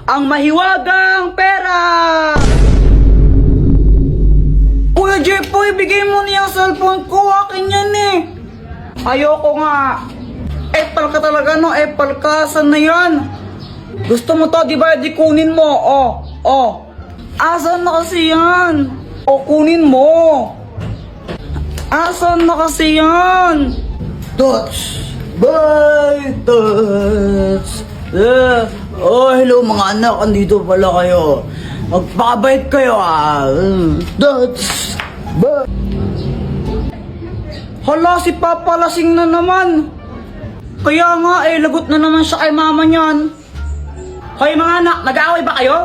ang mahiwagang pera! Kuya Jepoy, bigay mo niya ang cellphone ko. Akin yan eh. Ayoko nga. Apple ka talaga, no? Apple ka. Saan na yan? Gusto mo to, di ba? Di kunin mo. Oh. Asan na kasi yan? O, kunin mo. Asan na kasi yan? Touch. Bye, touch. Oh, hello mga anak. Andito pala kayo. Magpakabait kayo Touch. Bye. Hala, si Papa lasing na naman. Kaya nga lagot na naman siya kay mama niyan. Hoy mga anak, nag-aaway ba kayo?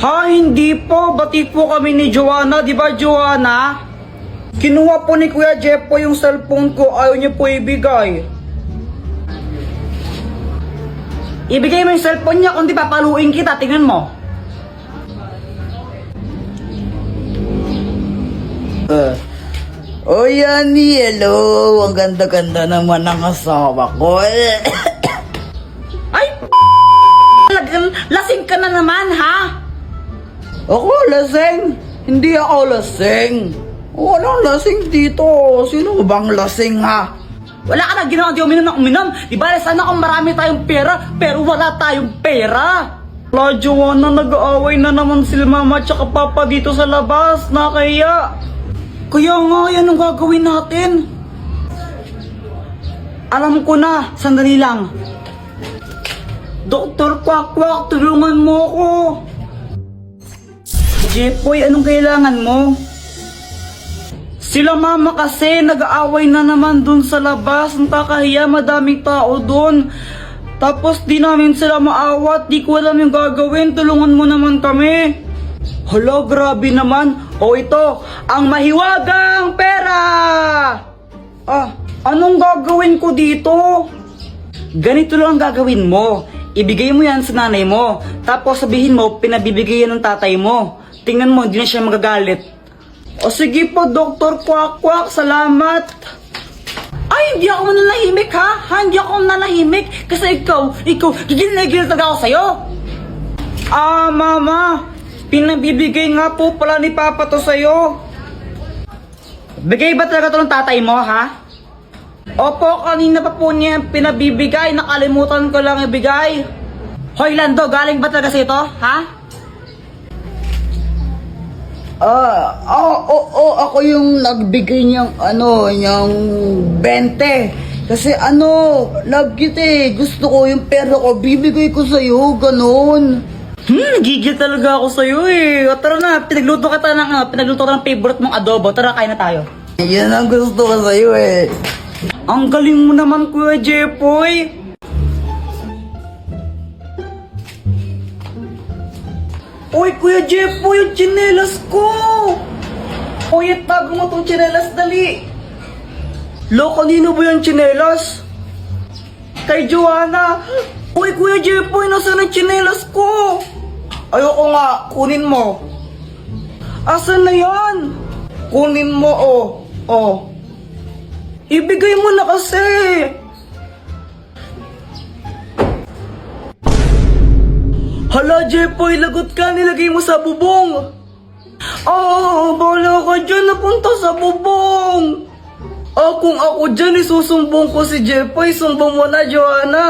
Ha, hindi po. Bati po kami ni Joanna. Di ba, Joanna? Kinuha po ni Kuya Jepoy yung cellphone ko. Ayaw niyo po ibigay. Ibigay mo yung cellphone niya, kundi papaluin kita. Tingnan mo. Oh, Yani, hello. Ang ganda-ganda naman ng asawa ko. Ay, lasing ka na naman, ha? Ako lasing? Hindi ako lasing. Walang lasing dito. Sino bang lasing, ha? Wala ka na ginawa, di uminom na uminom. Di ba, sana kung marami tayong pera, pero wala tayong pera. La, Joanna, nag-aaway na naman sila mama at papa dito sa labas. Nakaya. Kaya nga, yan ang gagawin natin. Alam ko na, sandali lang. Dr. Quack, tulungan mo ako. Jepoy, anong kailangan mo? Sila mama kasi, nag-aaway na naman dun sa labas. Ang kakahiya, madaming tao dun. Tapos di namin sila maawat, di ko alam yung gagawin. Tulungan mo naman kami. Hala, grabe naman. O ito, ang mahiwagang pera! Anong gagawin ko dito? Ganito lang ang gagawin mo. Ibigay mo yan sa nanay mo. Tapos sabihin mo, pinabibigay yan ng tatay mo. Tingnan mo, hindi na siya magagalit. O sige po, Dr. Quack, salamat. Ay, hindi ako nanahimik ha? Hindi ako nanahimik. Kasi ikaw, gigil talaga ako sa'yo. Mama. Pinabibigay nga po pala ni Papa to sa'yo. Bigay ba talaga to ng tatay mo, ha? Opo, kanina pa po niya pinabibigay. Nakalimutan ko lang ibigay. Hoy, Lando, galing ba talaga sa'yo to, ha? Ako yung nagbigay niyang, yung 20. Kasi love kita Gusto ko yung pera ko, bibigay ko sa'yo, ganun. Nagigil talaga ako sa'yo O tara na, pinagluto ka ng favorite mong adobo. Tara, kain na tayo. Yan ang gusto ko sa'yo Ang galing mo naman, Kuya Jepoy. Uy, Kuya Jepoy, yung tsinelas ko. Uy, tago mo tong tsinelas, dali. Kanino ba yung tsinelas? Kay Joanna. Uy, Kuya Jepoy, nasaan ang tsinelas ko? Ayoko nga, kunin mo. Asan na yan? Kunin mo, Ibigay mo na kasi. Hala, Jepoy, lagot ka, nilagay mo sa bubong. Bahala ka dyan, napunta sa bubong. Kung ako dyan, isusumbong ko si Jepoy. Sumbong mo na, Joanna.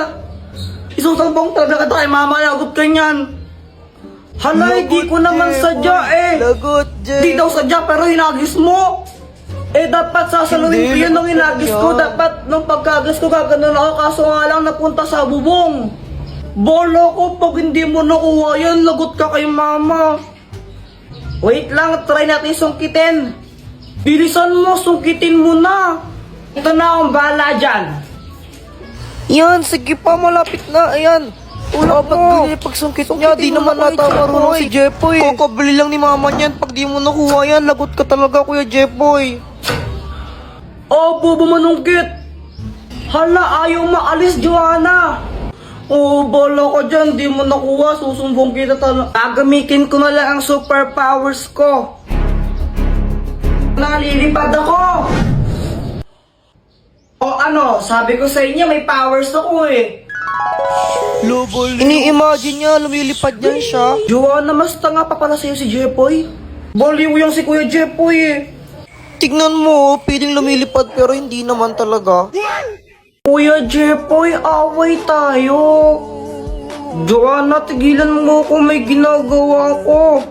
Isusumbong talaga kay mama, lagot ka niyan. Hala, hindi ko naman sadya Lagot, Jepoy. Di daw sadya, pero hinagis mo. Dapat sasaluhin ko yun nung hinagis ko. Dapat nung pagkagas ko, gaganon ako. Kaso nga lang, napunta sa bubong. Bolo ko, pag hindi mo nakuha yan, lagot ka kay mama. Wait lang, try natin sungkitin. Bilisan mo, sungkitin mo na. Ito na akong bahala dyan. Yan, sige pa, malapit na. Ayan. Pagsungkit niya, di naman nata marunong si Jepoy. Kakabili lang ni mama niyan. Pag di mo nakuha yan, lagot ka talaga, Kuya Jepoy. Bobo manungkit. Hala, ayaw maalis, Joanna. Bala ka dyan, di mo nakuha, susumbong kita talaga. Gagamitin ko na lang ang superpowers ko. Nalilipad ako. Sabi ko sa inyo, may powers ako Ini-imagine niya, lumilipad niya siya. Joanna, mas tanga pa pala sa'yo si Jepoy. Baliw yung si Kuya Jepoy eh. Tignan mo, piling lumilipad pero hindi naman talaga. Kuya Jepoy, away tayo. Joanna, tigilan mo kung may ginagawa ko.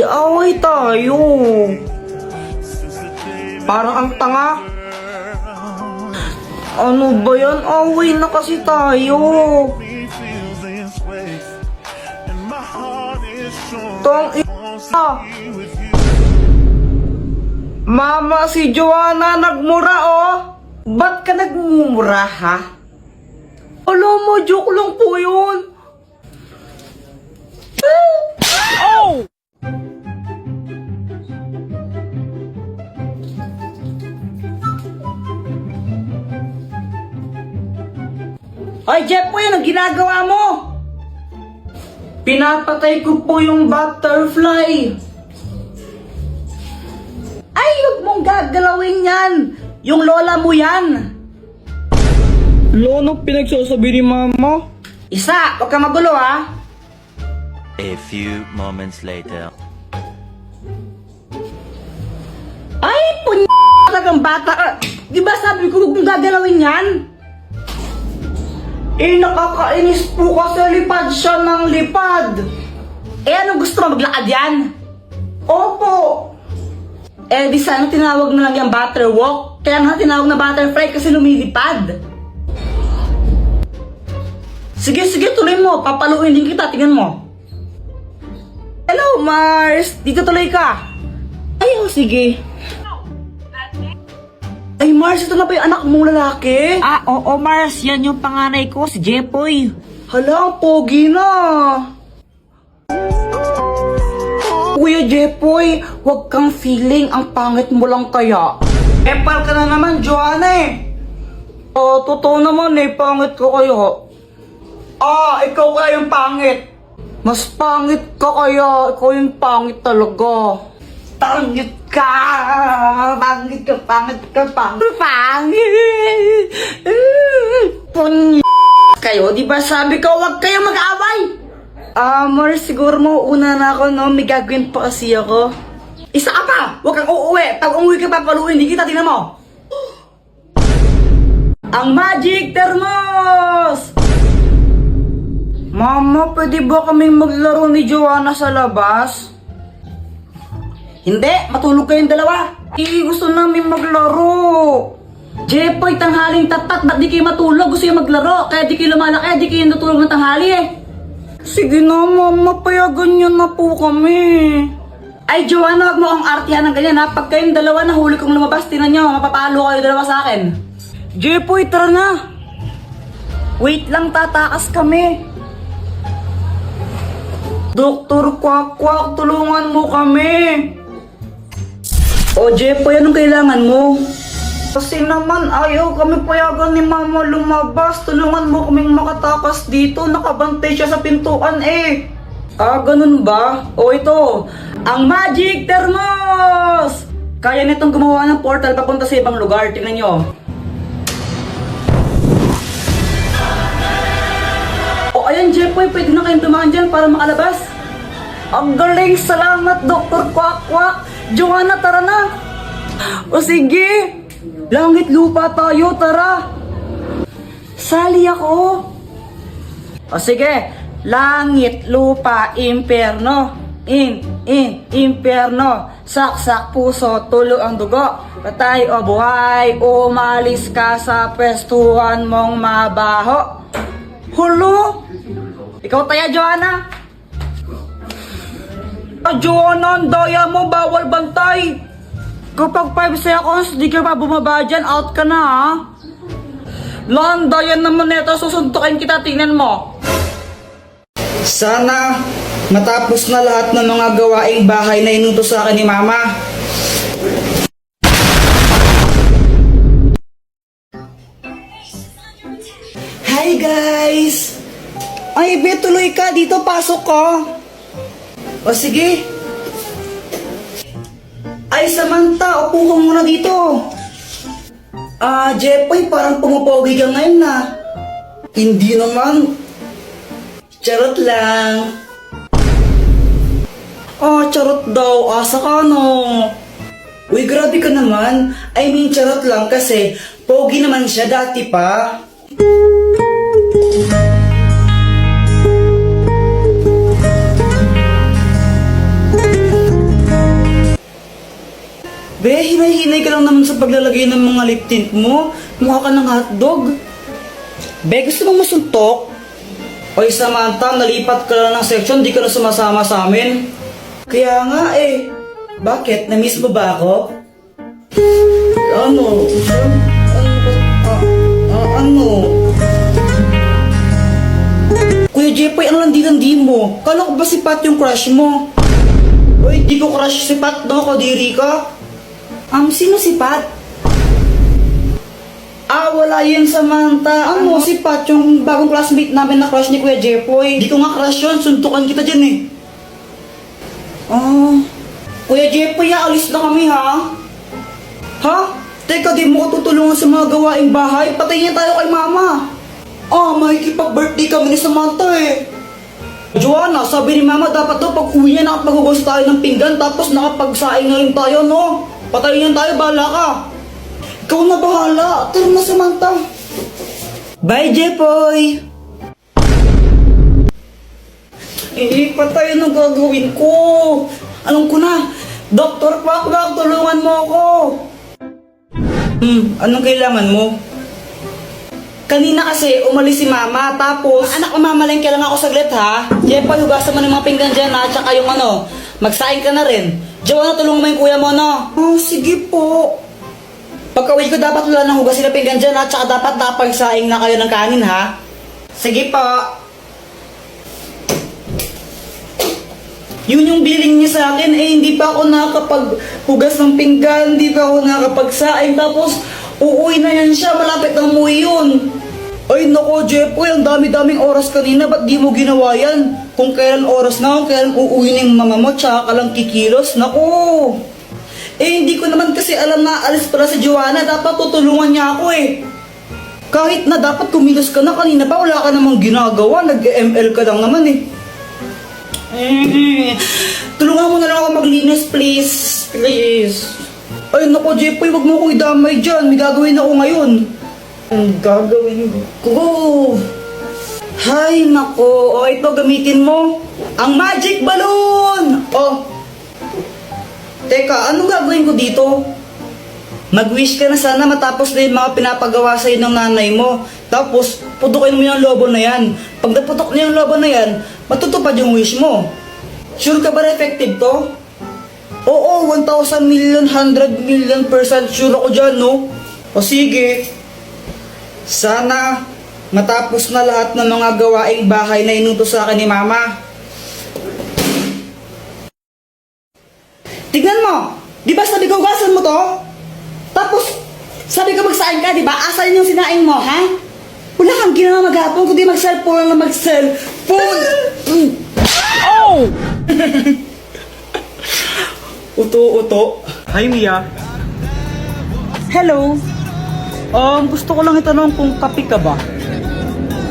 Away tayo. Parang ang tanga. Ano ba yan? Away na kasi tayo. Mama, si Joanna nagmura oh. Ba't ka nagmumura ha? Alam mo, joke lang po yun. Oh! Ay, Jepoy, anong ginagawa mo? Pinapatay ko po yung butterfly. Ay, huwag mong gagalawin yan. Yung lola mo yan. Lola, pinagsasabi ni mama? Isa, huwag ka magulo ha. A few moments later. Ay, talagang bata ka. Di ba sabi ko huwag mong gagalawin yan? Nakakainis po kasi lipad siya ng lipad. Anong gusto mo, maglakad yan? Opo. Di sana tinawag na lang yung butterwalk. Kaya nga tinawag na butterfly kasi lumilipad. Sige, tuloy mo. Papaluin din kita, tingnan mo. Hello, Mars. Dito tuloy ka. Ay, sige. Ay, Mars, ito na ba yung anak mong lalaki? Oo, Mars. Yan yung panganay ko, si Jepoy. Hala, ang pogi na. Kuya Jepoy, huwag kang feeling. Ang pangit mo lang kaya. Epal ka na naman, Joanna eh. Totoo naman eh. Pangit ko kayo. Ikaw kaya yung pangit. Mas pangit ka kaya. Ikaw yung pangit talaga. Pangit ka! Pangit ka! Pangit! Kayo, di ba sabi ko huwag kayo mag-away? Mars, siguro mo una na ako, no? May gagawin pa kasi ako. Isa ka pa! Huwag kang uuwi! Pag umuwi ka papaluin, hindi kita, tingnan mo! Ang Magic Thermos! Mama, pwede ba kaming maglaro ni Joanna sa labas? Hindi, matulog kayong dalawa. Gusto namin maglaro. Jepoy, tanghaling tapat. Ba't di kayo matulog? Gusto yung maglaro. Kaya di kayo lumalaki. Di kayo natulog ng tanghali eh. Sige na, mama. Payagan nyo na po kami. Ay, Joanna, wag mo akong artihan ng ganyan ha. Pag kayong dalawa nahuli kong lumabas, tinan nyo. Mapapalo kayo dalawa sa akin. Jepoy, tara na. Wait lang, tatakas kami. Doktor Kwak-Kwak, tulungan mo kami. Jepoy, anong kailangan mo? Kasi naman ayaw kami payagan ni mama lumabas. Tulungan mo kaming makatakas dito. Nakabantay siya sa pintuan eh. Ganun ba? Ito. Ang Magic Thermos! Kaya nitong gumawa ng portal papunta sa ibang lugar. Tingnan nyo. Ayan, Jepoy. Pwede na kayong dumaan dyan para makalabas. Ang galing! Salamat, Dr. Kwak-Kwak! Joanna, tara na! Sige! Langit lupa tayo, tara! Sali ako! Sige! Langit, lupa, impyerno! Impyerno! Saksak puso, tulo ang dugo! Patay o buhay, umalis ka sa pwestuhan mong mabaho! Hulo! Ikaw taya, Joanna! Joanna, ang daya mo, bawal bantay. Kapag 5 seconds, di ka pa bumaba dyan, out ka na ha. Landayan naman nito, susuntukin kita, tingnan mo. Sana matapos na lahat ng mga gawaing bahay na inutos sa akin ni Mama. Hi guys! Ay, be, tuloy ka, dito pasok ko. Sige. Ay, Samantha, upo ka muna dito. Jepoy, parang pumupogi ka ngayon na. Hindi naman. Charot lang. Charot daw. Asa ka no? Uy, grabe ka naman. I mean, charot lang kasi pogi naman siya dati pa. Be, hinay-hinay ka lang naman sa paglalagay ng mga lip tint mo. Mukha ka ng hotdog. Be, gusto mong masuntok? Oy, Samantha, nalipat ka lang ng section, di ka na sumasama sa amin. Kaya nga eh. Bakit? Na-miss mo ba ako? Ano? Ano? Kuya Jepoy, ano landi-landi mo? Kala ko ba si Pat yung crush mo? Uy, di ko crush si Pat, no? Kadiri ka. Sino si Pat? Wala yun, Samantha. Ano? Si Pat, yung bagong classmate namin na crush ni Kuya Jepoy. Di ko nga crush yun, suntukan kita dyan eh. Kuya Jepoy, alis na kami ha? Ha? Teka, di mo ko tutulungan sa mga gawaing bahay. Patayin tayo kay mama. Makikipag-birthday kami ni Samantha eh. Joanna, sabi ni mama dapat daw pag uwi niya nakapaghugas tayo ng pinggan tapos nakapagsaing na rin tayo, no? Patayin tayo, bahala ka. Ikaw na bahala. Tara na, Samantha. Bye, Jepoy. Patay na gagawin ko. Alam ko na. Dr. Pakbak, tulungan mo ako. Anong kailangan mo? Kanina kasi umalis si mama, tapos anak, umamalengke lang ako saglit ha. Jepoy, hugasan mo ng mga pinggan dyan ha, tsaka yung magsaing ka na rin. Joanna, tulungan mo yung kuya mo, no? Sige po. Pagka-uwi ko dapat wala nang hugasin na pinggan dyan ha, tsaka dapat napagsaing na kayo ng kanin ha. Sige po. Yun yung billing niya sa akin, hindi pa ako nakakapaghugas ng pinggan, hindi pa ako nakakapagsaing, tapos uuwi na yan siya, malapit na umuwi yun. Ay nako, Jepoy, ang dami-daming oras kanina, ba't di mo ginawa yan? Kung kailan oras na, kung kailan uuwi ng mama mo, tsaka ka lang kikilos, nako. Hindi ko naman kasi alam na alis pala si Joanna, dapat tutulungan niya ako eh. Kahit na dapat kumilos ka na kanina pa, wala ka namang ginagawa, nag-ML ka lang naman eh. Tulungan mo na lang ako maglinis, please. Please. Ay nako, Jepoy, wag mo ko idamay dyan, may gagawin ako ngayon. Ang gagawin ko? Hay nako, ito gamitin mo. Ang magic balloon! Teka, anong gagawin ko dito? Mag-wish ka na sana matapos na yung mga pinapagawa sa'yo ng nanay mo. Tapos, putukin mo yung lobo na yan. Pag naputok na yung lobo na yan, matutupad yung wish mo. Sure ka ba na effective to? Oo, 1,000 million, 100 million % sure ako dyan, no? O sige. Sana matapos na lahat ng mga gawaing bahay na inutos sa akin ni mama. Tignan mo! Di ba sabi ko hugasan mo to? Tapos, sabi ko magsaing ka, di ba? Asan yung sinaing mo, ha? Wala kang ginawa maghapon, kundi mag-cellphone na mag-cellphone! Oh! Uto-uto. Hi, Mia. Hello. Gusto ko lang itanong kung kape ka ba?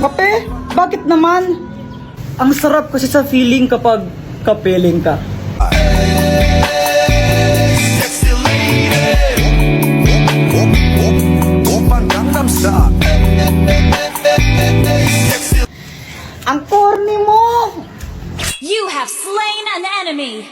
Kape? Bakit naman? Ang sarap kasi sa feeling kapag kapeling ka. Ang corny mo! You have slain an enemy!